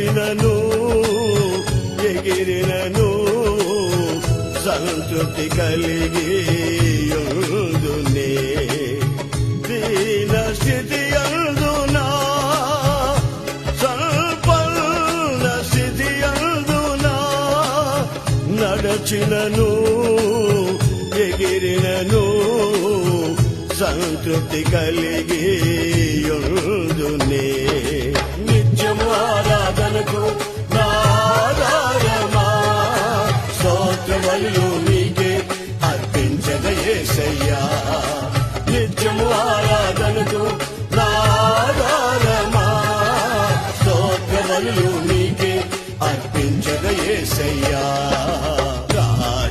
నడచినను ఎగిరినను సంతృప్తి కలిగి యుందునే దీన స్థితి యందునా సంపన్న స్థితి యందునా నడచినను ఎగిరినను సంతృప్తి కలిగి యుందునే నిత్యము ఆరాధనకు నారాయణమా స్తోత్రములు నీకే అర్పించద యేసయ్యా నిత్యము ఆరాధనకు నారాయణమా స్తోత్రములు నీకే అర్పించద యేసయ్యా